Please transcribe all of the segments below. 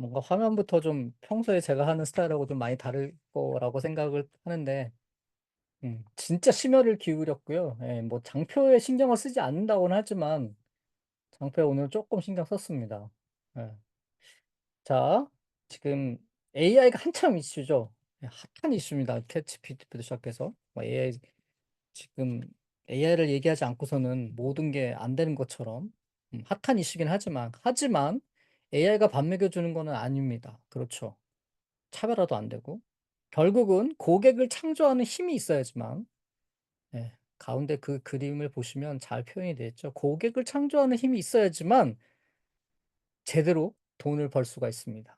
뭔가 화면부터 좀 평소에 제가 하는 스타일하고 좀 많이 다를 거라고 생각을 하는데 진짜 심혈을 기울였고요. 예 뭐 장표에 신경을 쓰지 않는다고는 하지만 장표에 오늘 쪼끔 신경 썼습니다. 예. 자, 지금 AI가 한참 이슈죠. 예 핫한 이슈입니다. 챗GPT부터 시작해서 뭐 AI 지금 AI를 얘기하지 않고서는 모든 게 안 되는 것처럼 핫한 이슈긴 하지만 AI가 밥 먹여 주는 거는 아닙니다. 그렇죠. 차별화도 안 되고 결국은 고객을 창조하는 힘이 있어야지만 가운데 그 그림을 보시면 잘 표현이 되어 있죠. 고객을 창조하는 힘이 있어야지만 제대로 돈을 벌 수가 있습니다.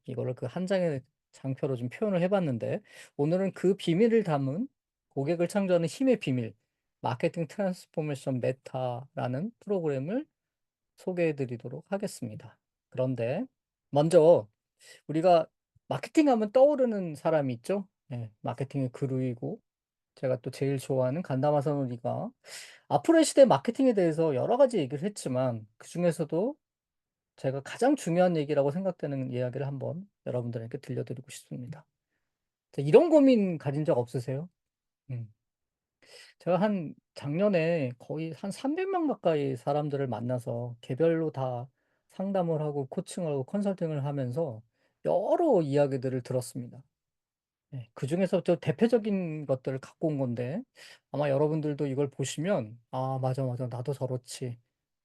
이거를 그 한 장의 장표로 좀 표현을 해 봤는데 오늘은 그 비밀을 담은 고객을 창조하는 힘의 비밀 마케팅 트랜스포메이션 메타라는 프로그램을 소개해 드리도록 하겠습니다. 그런데 먼저 우리가 마케팅하면 떠오르는 사람이 있죠. 마케팅의 그루이고 제가 또 제일 좋아하는 간다마 사노리가 앞으로의 시대 마케팅에 대해서 여러 가지 얘기를 했지만 그중에서도 제가 가장 중요한 얘기라고 생각되는 이야기를 한번 여러분들에게 들려드리고 싶습니다. 자, 이런 고민 가진 적 없으세요? 음. 제가 한 작년에 거의 한 300명 가까이 사람들을 만나서 개별로 다 상담을 하고 코칭을 하고 컨설팅을 하면서 여러 이야기들을 들었습니다. 그중에서 저 대표적인 것들을 갖고 온 건데 아마 여러분들도 이걸 보시면 '아 맞아, 맞아. 나도 저렇지.'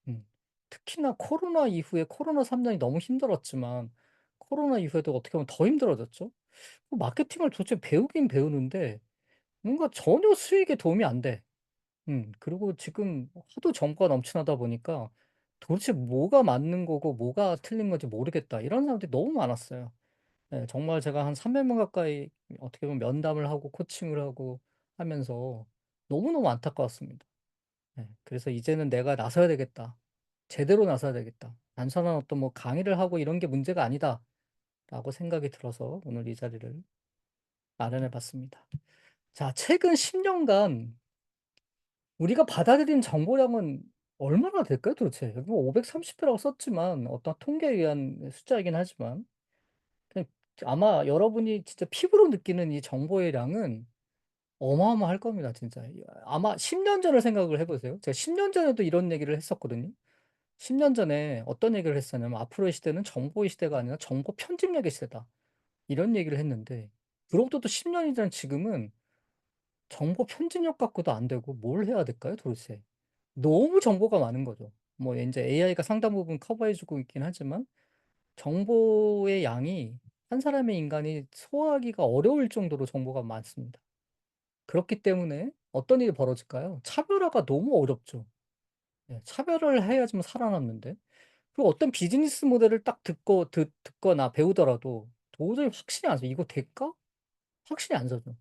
음. 특히나 코로나 이후에 코로나 3 년이 너무 힘들었지만 코로나 이후에도 어떻게 보면 더 힘들어졌죠. 마케팅을 도대체 배우긴 배우는데 뭔가 전혀 수익에 도움이 안 돼. 그리고 지금 하도 정보가 넘쳐나다 보니까 도대체 뭐가 맞는 거고 뭐가 틀린 건지 모르겠다. 이런 사람들이 너무 많았어요. 정말 제가 한 300명 가까이 어떻게 보면 면담을 하고 코칭을 하고 하면서 너무너무 안타까웠습니다. 그래서 '이제는 내가 나서야 되겠다. 제대로 나서야 되겠다. 단순한 어떤 뭐 강의를 하고 이런 게 문제가 아니다.'라고 생각이 들어서 오늘 이 자리를 마련해 봤습니다. 자, 최근 10 년간 우리가 받아들인 정보량은 얼마나 될까요 도대체? 여기 뭐 530 회라고 썼지만 어떤 통계에 의한 숫자이긴 하지만 그냥 아마 여러분이 진짜 피부로 느끼는 이 정보의 양은 어마어마할 겁니다 진짜. 아마 10년 전을 생각을 해 보세요. 제가 10년 전에도 이런 얘기를 했었거든요. 10년 전에 어떤 얘기를 했었냐면 "앞으로의 시대는 정보의 시대가 아니라 정보 편집력의 시대다." 이런 얘기를 했는데 그로부터 또 10 년이 지난 지금은 정보 편집력 갖고도 안 되고 뭘 해야 될까요 도대체? 너무 정보가 많은 거죠. 뭐 인제 AI가 상당 부분 커버해 주고 있긴 하지만 정보의 양이 한 사람의 인간이 소화하기가 어려울 정도로 정보가 많습니다. 그렇기 때문에 어떤 일이 벌어질까요? 차별화가 너무 어렵죠. 차별을 해야지만 살아남는데 그리고 어떤 비즈니스 모델을 딱 듣거나 배우더라도 도저히 확신이 안 서요. '이거 될까?' 확신이 안 서죠.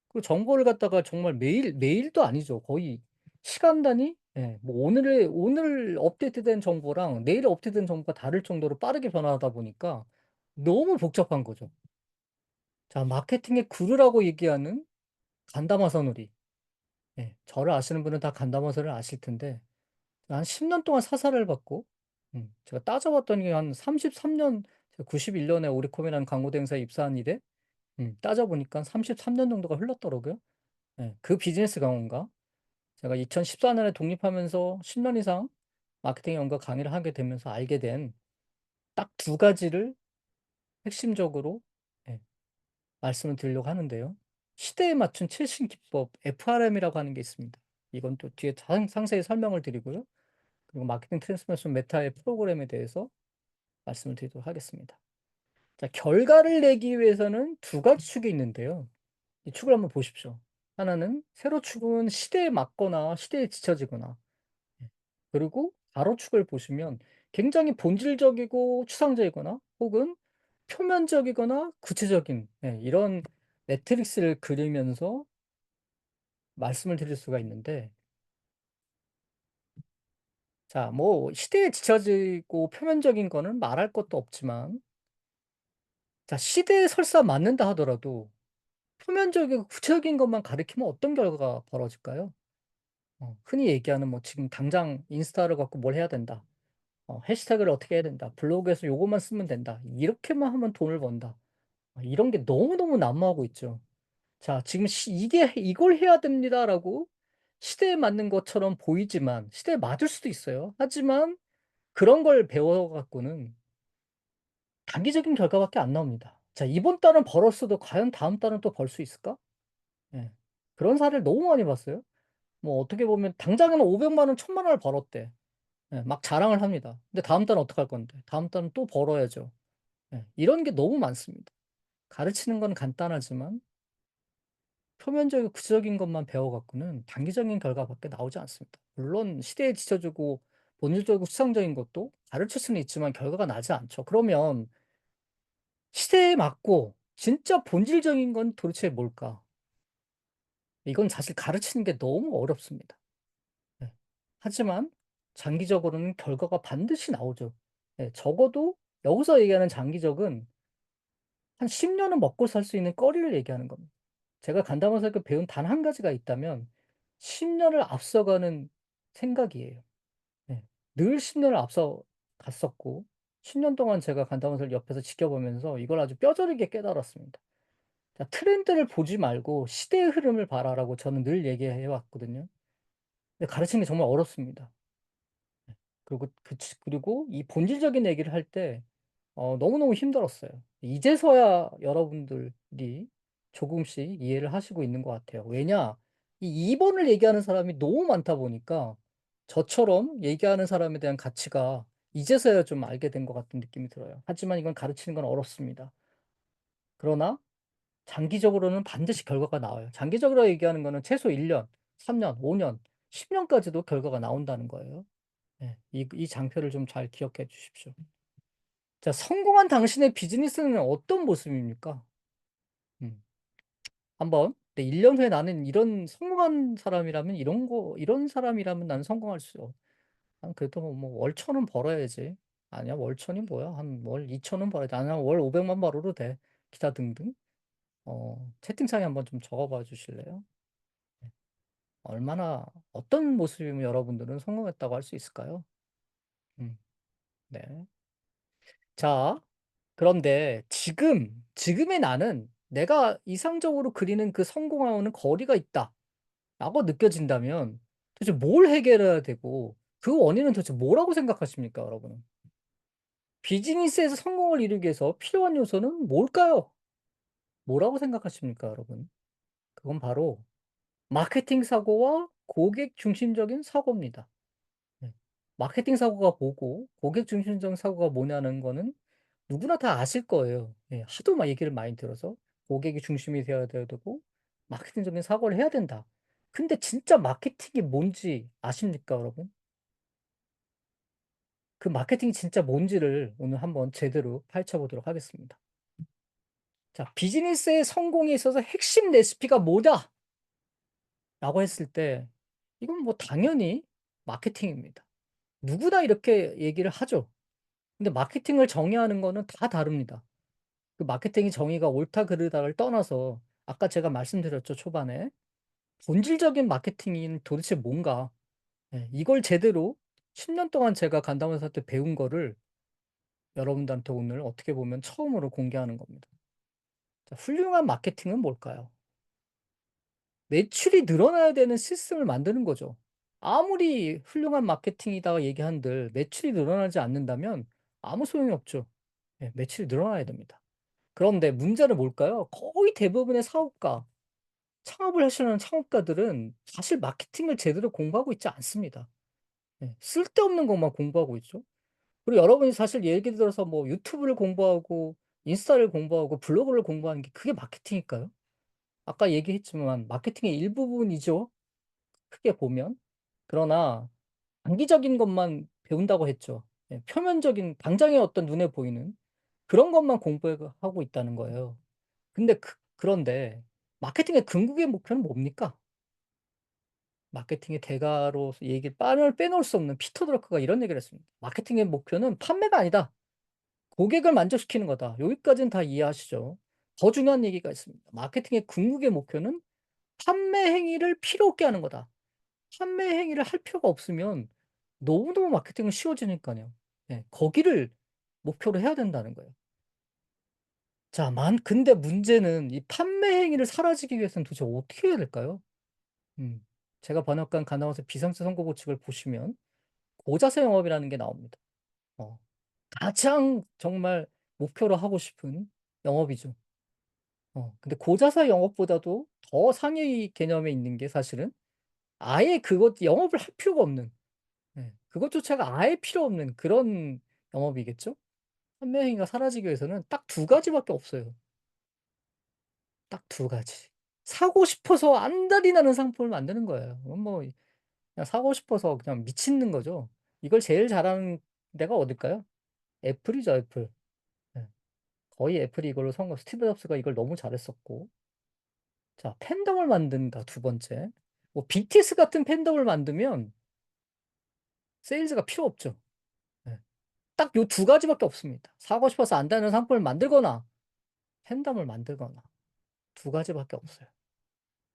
그 정보를 갖다가 정말 매일도 아니죠. 거의 시간 단위 뭐 오늘 업데이트된 정보랑 내일 업데이트된 정보가 다를 정도로 빠르게 변화하다 보니까 너무 복잡한 거죠. 자, 마케팅의 구루라고 얘기하는 간다마 서누리. 저를 아시는 분은 다 간다마 서를 아실 텐데 한 10년 동안 사사를 받고 제가 따져 봤더니 한 33 년 제가 91 년에 오리콤이라는 광고 대행사에 입사한 이래 따져 보니까 33년 정도가 흘렀더라고요. 그 비즈니스 경험과 제가 2014 년에 독립하면서 10년 이상 마케팅 연구와 강의를 하게 되면서 알게 된 딱 두 가지를 핵심적으로 예 말씀을 드리려고 하는데요. 시대에 맞춘 최신 기법 FRM이라고 하는 게 있습니다. 이건 또 뒤에 상세히 설명을 드리고요. 그리고 마케팅 트랜스포메이션 메타의 프로그램에 대해서 말씀을 드리도록 하겠습니다. 자, 결과를 내기 위해서는 두 가지 축이 있는데요. 이 축을 한번 보십시오. 하나는 세로 축은 시대에 맞거나 시대에 뒤처지거나 그리고 가로축을 보시면 굉장히 본질적이고 추상적이거나 혹은 표면적이거나 구체적인 이런 매트릭스를 그리면서 말씀을 드릴 수가 있는데 자 뭐 시대에 뒤처지고 표면적인 거는 말할 것도 없지만 자 시대에 설사 맞는다 하더라도 표면적이고 구체적인 것만 가리키면 어떤 결과가 벌어질까요? 흔히 얘기하는 뭐 지금 당장 인스타를 갖고 뭘 해야 된다. 해시태그를 어떻게 해야 된다. 블로그에서 요것만 쓰면 된다. 이렇게만 하면 돈을 번다. 이런 게 너무너무 난무하고 있죠. 자, 지금 이걸 해야 됩니다라고 시대에 맞는 것처럼 보이지만, 시대에 맞을 수도 있어요. 하지만 그런 걸 배워갖고는 단기적인 결과밖에 안 나옵니다. 자, 이번 달은 벌었어도 과연 다음 달은 또 벌 수 있을까? 예. 그런 사례를 너무 많이 봤어요. 뭐 어떻게 보면 당장에는 500만 원, 1000만 원을 벌었대. 예, 막 자랑을 합니다. 근데 다음 달은 어떡할 건데? 다음 달은 또 벌어야죠. 예, 이런 게 너무 많습니다. 가르치는 건 간단하지만 표면적이고 구체적인 것만 배워갖고는 단기적인 결과밖에 나오지 않습니다. 물론 시대에 지쳐주고 본질적이고 수상적인 것도 가르칠 수는 있지만 결과가 나지 않죠. 그러면 시대에 맞고 진짜 본질적인 건 도대체 뭘까? 이건 사실 가르치는 게 너무 어렵습니다. 네. 하지만 장기적으로는 결과가 반드시 나오죠. 네, 적어도 여기서 얘기하는 장기적은 한 10년은 먹고 살 수 있는 거리를 얘기하는 겁니다. 제가 간담회에서 배운 단 한 가지가 있다면 10년을 앞서가는 생각이에요. 네. 늘 10년을 앞서 갔었고 10년 동안 제가 간담회를 옆에서 지켜보면서 이걸 아주 뼈저리게 깨달았습니다. 자, 트렌드를 보지 말고 시대의 흐름을 봐라라고 저는 늘 얘기해 왔거든요. 근데 가르치는 게 정말 어렵습니다. 그리고 이 본질적인 얘기를 할 때 너무너무 힘들었어요. 이제서야 여러분들이 조금씩 이해를 하시고 있는 것 같아요. 왜냐? 이 2번을 얘기하는 사람이 너무 많다 보니까 저처럼 얘기하는 사람에 대한 가치가 이제서야 좀 알게 된 것 같은 느낌이 들어요. 하지만 이건 가르치는 건 어렵습니다. 그러나 장기적으로는 반드시 결과가 나와요. 장기적으로 얘기하는 거는 최소 1년, 3년, 5년, 10년까지도 결과가 나온다는 거예요. 예. 이 장표를 좀 잘 기억해 주십시오. 자, 성공한 당신의 비즈니스는 어떤 모습입니까? 음. 한번 1년 후에 나는 이런 성공한 사람이라면 이런 사람이라면 나는 성공할 수 난 그래도 월 1,000원 벌어야지. 아니야, 월 1,000이 뭐야? 한 월 2,000원 벌어야지. 아니야, 월 500만 벌어도 돼. 기타 등등. 채팅창에 한번 좀 적어 봐 주실래요? 네. 어떤 모습이면 여러분들은 성공했다고 할 수 있을까요? 음. 네. 자, 그런데 지금의 나는 내가 이상적으로 그리는 그 성공하고는 거리가 있다라고 느껴진다면 도대체 뭘 해결해야 되고 그 원인은 도대체 뭐라고 생각하십니까, 여러분은? 비즈니스에서 성공을 이루기 위해서 필요한 요소는 뭘까요? 뭐라고 생각하십니까, 여러분? 그건 바로 마케팅 사고와 고객 중심적인 사고입니다. 네. 마케팅 사고가 뭐고 고객 중심적인 사고가 뭐냐는 거는 누구나 다 아실 거예요. 예. 하도 막 얘기를 많이 들어서 고객이 중심이 되어야 되고 마케팅적인 사고를 해야 된다. 근데 진짜 마케팅이 뭔지 아십니까, 여러분? 그 마케팅이 진짜 뭔지를 오늘 한번 제대로 파헤쳐 보도록 하겠습니다. 자, 비즈니스의 성공에 있어서 핵심 레시피가 뭐다? 라고 했을 때 이건 뭐 당연히 마케팅입니다. 누구나 이렇게 얘기를 하죠. 근데 마케팅을 정의하는 거는 다 다릅니다. 그 마케팅의 정의가 옳다 그르다를 떠나서 아까 제가 말씀드렸죠, 초반에. 본질적인 마케팅이 도대체 뭔가? 예, 이걸 제대로 10년 동안 제가 간담회사 때 배운 거를 여러분들한테 오늘 어떻게 보면 처음으로 공개하는 겁니다. 자, 훌륭한 마케팅은 뭘까요? 매출이 늘어나야 되는 시스템을 만드는 거죠. 아무리 훌륭한 마케팅이다 얘기한들 매출이 늘어나지 않는다면 아무 소용이 없죠. 예, 매출이 늘어나야 됩니다. 그런데 문제는 뭘까요? 거의 대부분의 창업을 하시는 창업가들은 사실 마케팅을 제대로 공부하고 있지 않습니다. 예, 쓸데없는 것만 공부하고 있죠. 그리고 여러분이 사실 예를 들어서 뭐 유튜브를 공부하고 인스타를 공부하고 블로그를 공부하는 게 그게 마케팅일까요? 아까 얘기했지만 마케팅의 일부분이죠. 크게 보면. 그러나 단기적인 것만 배운다고 했죠. 예, 표면적인 당장의 어떤 눈에 보이는 그런 것만 공부하고 있다는 거예요. 그런데 마케팅의 궁극의 목표는 뭡니까? 마케팅의 대가로 얘기 빼놓을 수 없는 피터 드러커가 이런 얘기를 했습니다. "마케팅의 목표는 판매가 아니다. 고객을 만족시키는 거다." 여기까지는 다 이해하시죠? 더 중요한 얘기가 있습니다. 마케팅의 궁극의 목표는 판매 행위를 필요 없게 하는 거다. 판매 행위를 할 필요가 없으면 너무너무 마케팅은 쉬워지니까요. 예, 거기를 목표로 해야 된다는 거예요. 자, 근데 문제는 이 판매 행위를 사라지기 위해서는 도대체 어떻게 해야 될까요? 음, 제가 번역한 가나운서 비상세 선고 보칙을 보시면 고자세 영업이라는 게 나옵니다. 어, 가장 정말 목표로 하고 싶은 영업이죠. 근데 고자사 영업보다도 더 상위 개념에 있는 게 사실은 아예 그것 영업을 할 필요가 없는, 그것조차가 아예 필요 없는 그런 영업이겠죠? 판매 행위가 사라지기 위해서는 딱 두 가지밖에 없어요. 딱 두 가지. 사고 싶어서 안달이 나는 상품을 만드는 거예요. 그건 뭐 그냥 사고 싶어서 그냥 미치는 거죠. 이걸 제일 잘하는 데가 어딜까요? 애플이죠, 애플. 네. 거의 애플이 이걸로 스티브 잡스가 이걸 너무 잘했었고. 자, 팬덤을 만든다, 두 번째. 뭐 BTS 같은 팬덤을 만들면 세일즈가 필요 없죠. 네. 딱 요 두 가지밖에 없습니다. 사고 싶어서 안다는 상품을 만들거나 팬덤을 만들거나 두 가지밖에 없어요.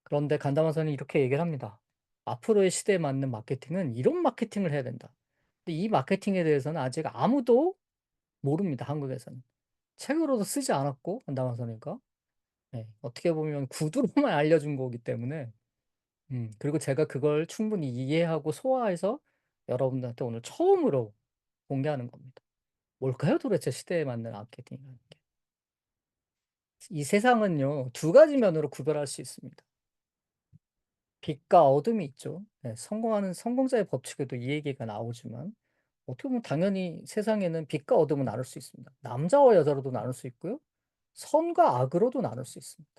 그런데 간다마선이 이렇게 얘기를 합니다. 앞으로의 시대에 맞는 마케팅은 이런 마케팅을 해야 된다. 근데 이 마케팅에 대해서는 아직 아무도 모릅니다. 한국에서는. 책으로도 쓰지 않았고 간다마선이니까. 네, 어떻게 보면 구두로만 알려준 거기 때문에 그리고 제가 그걸 충분히 이해하고 소화해서 여러분들한테 오늘 처음으로 공개하는 겁니다. 뭘까요, 도대체 시대에 맞는 마케팅이라는 게? 이 세상은요, 두 가지 면으로 구별할 수 있습니다. 빛과 어둠이 있죠. 네, 성공자의 법칙에도 이 얘기가 나오지만, 어떻게 보면 당연히 세상에는 빛과 어둠은 나눌 수 있습니다. 남자와 여자로도 나눌 수 있고요. 선과 악으로도 나눌 수 있습니다.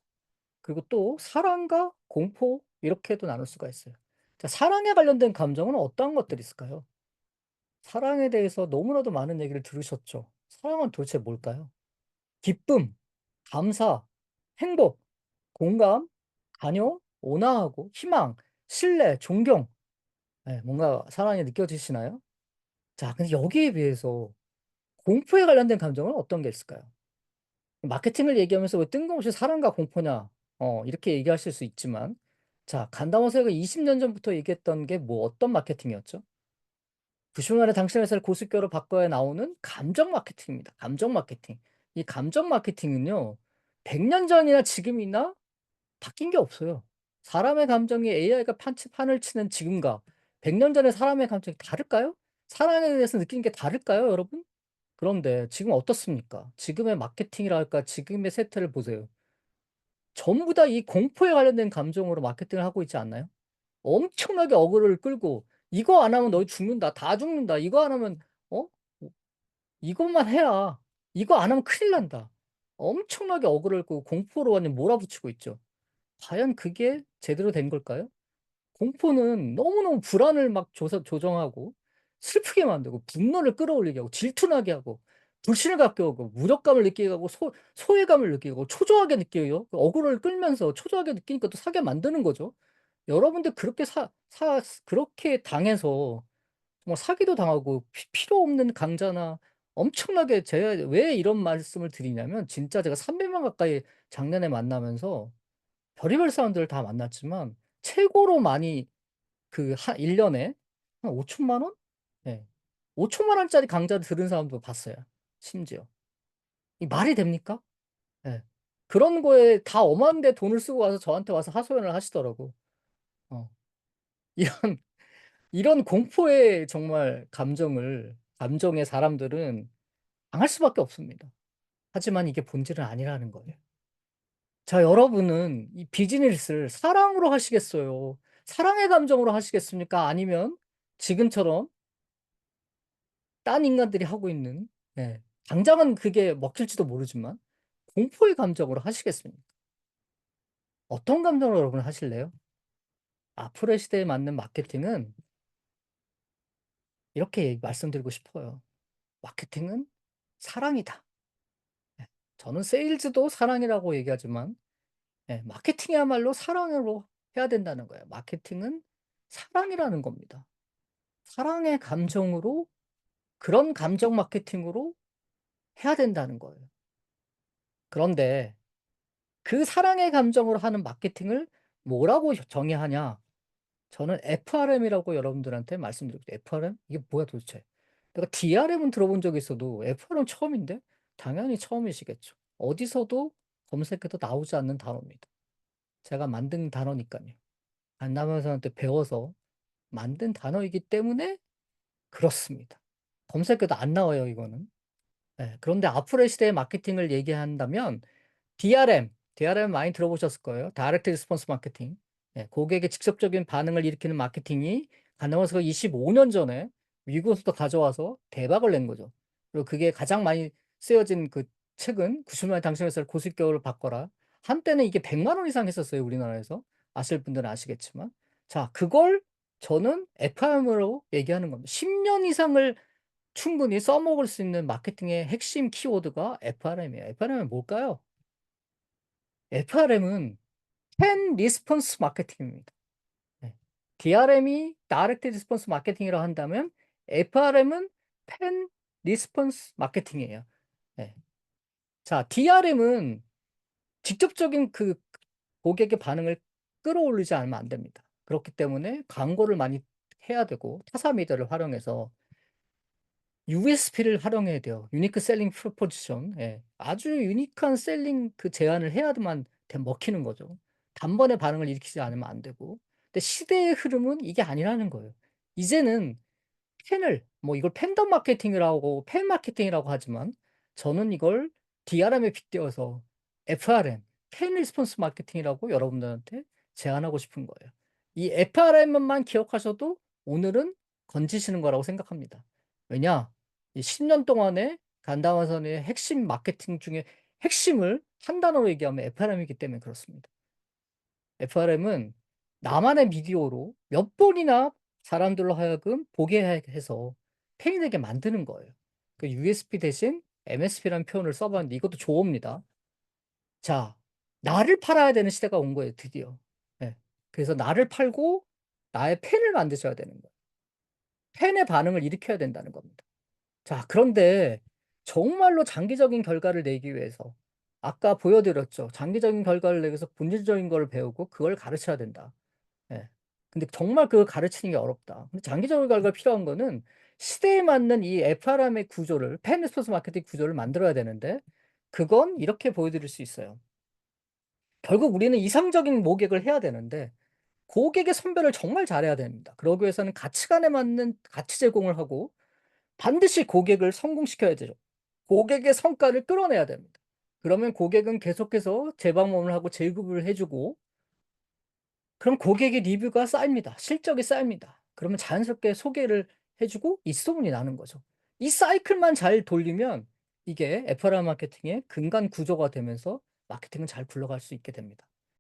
그리고 또 사랑과 공포, 이렇게도 나눌 수가 있어요. 자, 사랑에 관련된 감정은 어떠한 것들이 있을까요? 사랑에 대해서 너무나도 많은 얘기를 들으셨죠. 사랑은 도대체 뭘까요? 기쁨, 감사, 행복, 공감, 관용, 온화하고 희망, 신뢰, 존경. 뭔가 사랑이 느껴지시나요? 자, 근데 여기에 비해서 공포에 관련된 감정은 어떤 게 있을까요? 마케팅을 얘기하면서 왜 뜬금없이 사랑과 공포냐, 이렇게 얘기하실 수 있지만, 자, 간다모세가 20년 전부터 얘기했던 게 뭐 어떤 마케팅이었죠? 90년에 당신의 회사를 고수교로 바꿔야 나오는 감정 마케팅입니다. 감정 마케팅. 이 감정 마케팅은요, 100년 전이나 지금이나 바뀐 게 없어요. 사람의 감정이 AI가 판을 치는 지금과 100년 전의 사람의 감정이 다를까요? 사람에 대해서 느끼는 게 다를까요, 여러분? 그런데 지금 어떻습니까? 지금의 마케팅이랄까, 지금의 세태를 보세요. 전부 다 이 공포에 관련된 감정으로 마케팅을 하고 있지 않나요? 엄청나게 어그로를 끌고, 이거 안 하면 너희 죽는다, 다 죽는다, 이거 안 하면, 어? 이것만 해야, 이거 안 하면 큰일 난다. 엄청나게 어그로를 끌고 공포로 완전 몰아붙이고 있죠. 과연 그게 제대로 된 걸까요? 공포는 너무너무 불안을 막 조정하고 슬프게 만들고 분노를 끌어올리게 하고 질투나게 하고 불신을 갖게 하고 무력감을 느끼게 하고 소외감을 느끼게 하고 초조하게 느끼게 하고 억울을 끌면서 초조하게 느끼니까 또 사게 만드는 거죠. 여러분들 그렇게 그렇게 당해서 정말 사기도 당하고 필요 없는 강자나 엄청나게 제가 왜 이런 말씀을 드리냐면 진짜 제가 300만 가까이 작년에 만나면서 별의별 사람들을 다 만났지만 최고로 많이 한 1년에 한 5천만 원? 네. 5천만 원짜리 강좌를 들은 사람도 봤어요. 심지어. 이 말이 됩니까? 네. 그런 거에 다 엄한데 돈을 쓰고 와서 저한테 와서 하소연을 하시더라고. 어. 이런, 이런 공포의 정말 감정의 사람들은 당할 수밖에 없습니다. 하지만 이게 본질은 아니라는 거예요. 자, 여러분은 이 비즈니스를 사랑으로 하시겠어요? 사랑의 감정으로 하시겠습니까? 아니면 지금처럼 딴 인간들이 하고 있는, 당장은 그게 먹힐지도 모르지만 공포의 감정으로 하시겠습니까? 어떤 감정으로 여러분 하실래요? 앞으로의 시대에 맞는 마케팅은 이렇게 말씀드리고 싶어요. 마케팅은 사랑이다. 예, 저는 세일즈도 사랑이라고 얘기하지만 마케팅이야말로 사랑으로 해야 된다는 거예요. 마케팅은 사랑이라는 겁니다. 사랑의 감정으로 그런 감정 마케팅으로 해야 된다는 거예요. 그런데 그 사랑의 감정으로 하는 마케팅을 뭐라고 정의하냐? 저는 FRM이라고 여러분들한테 말씀드릴게요. FRM? 이게 뭐야 도대체? 내가 DRM은 들어본 적이 있어도 FR은 처음인데? 당연히 처음이시겠죠. 어디서도 검색해도 나오지 않는 단어입니다. 제가 만든 단어니까요. 안나면서한테 배워서 만든 단어이기 때문에 그렇습니다. 검색해도 안 나와요, 이거는. 네, 그런데 앞으로의 시대의 마케팅을 얘기한다면 DRM 많이 들어보셨을 거예요. 다이렉트 리스폰스 마케팅. 예, 고객의 직접적인 반응을 일으키는 마케팅이 가나워서 25년 전에 미국에서도 가져와서 대박을 낸 거죠. 그리고 그게 가장 많이 쓰여진 그 책은 90만 원 당신의 살 고수익 을 바꿔라. 한때는 이게 100만 원 이상 했었어요, 우리나라에서. 아실 분들은 아시겠지만. 자, 그걸 저는 FRM으로 얘기하는 겁니다. 10년 이상을 충분히 써먹을 수 있는 마케팅의 핵심 키워드가 FRM이에요. FRM은 뭘까요? FRM은 팬 리스폰스 마케팅입니다. 네. DRM이 다이렉트 리스폰스 마케팅이라고 한다면 FRM은 팬 리스폰스 마케팅이에요. 네. 자, DRM은 직접적인 그 고객의 반응을 끌어올리지 않으면 안 됩니다. 그렇기 때문에 광고를 많이 해야 되고 타사 미디어를 활용해서 USP를 활용해야 돼요. 유니크 셀링 프로포지션. 예. 아주 유니크한 셀링 그 제안을 해야만 먹히는 거죠. 단번에 반응을 일으키지 않으면 안 되고. 근데 시대의 흐름은 이게 아니라는 거예요. 이제는 팬을 뭐 이걸 팬덤 마케팅이라고 팬 마케팅이라고 하지만 저는 이걸 DRM에 빗대어서 FRM, 팬 리스폰스 마케팅이라고 여러분들한테 제안하고 싶은 거예요. 이 FRM만 기억하셔도 오늘은 건지시는 거라고 생각합니다. 왜냐? 이 10년 동안의 간다마선의 핵심 마케팅 중에 핵심을 한 단어로 얘기하면 FRM이기 때문에 그렇습니다. FRM은 나만의 미디어로 몇 번이나 사람들로 하여금 보게 해서 팬이 되게 만드는 거예요. 그 USP 대신 MSP라는 표현을 써봤는데 이것도 조어입니다. 자, 나를 팔아야 되는 시대가 온 거예요, 드디어. 네. 그래서 나를 팔고 나의 팬을 만드셔야 되는 거예요. 팬의 반응을 일으켜야 된다는 겁니다. 자, 그런데 정말로 장기적인 결과를 내기 위해서 아까 보여드렸죠. 장기적인 결과를 내기 위해서 본질적인 걸 배우고 그걸 가르쳐야 된다. 예. 근데 정말 그걸 가르치는 게 어렵다. 근데 장기적인 결과가 필요한 거는 시대에 맞는 이 FRM의 구조를, 팬 리스폰스 마케팅 구조를 만들어야 되는데 그건 이렇게 보여드릴 수 있어요. 결국 우리는 이상적인 모객을 해야 되는데 고객의 선별을 정말 잘해야 됩니다. 그러기 위해서는 가치관에 맞는 가치 제공을 하고 반드시 고객을 성공시켜야 되죠. 고객의 성과를 끌어내야 됩니다. 그러면 고객은 계속해서 재방문을 하고 재구입을 해주고 그럼 고객의 리뷰가 쌓입니다. 실적이 쌓입니다. 그러면 자연스럽게 소개를 해주고 입소문이 나는 거죠. 이 사이클만 잘 돌리면 이게 FRM 마케팅의 근간 구조가 되면서 마케팅은 잘 굴러갈 수 있게 됩니다.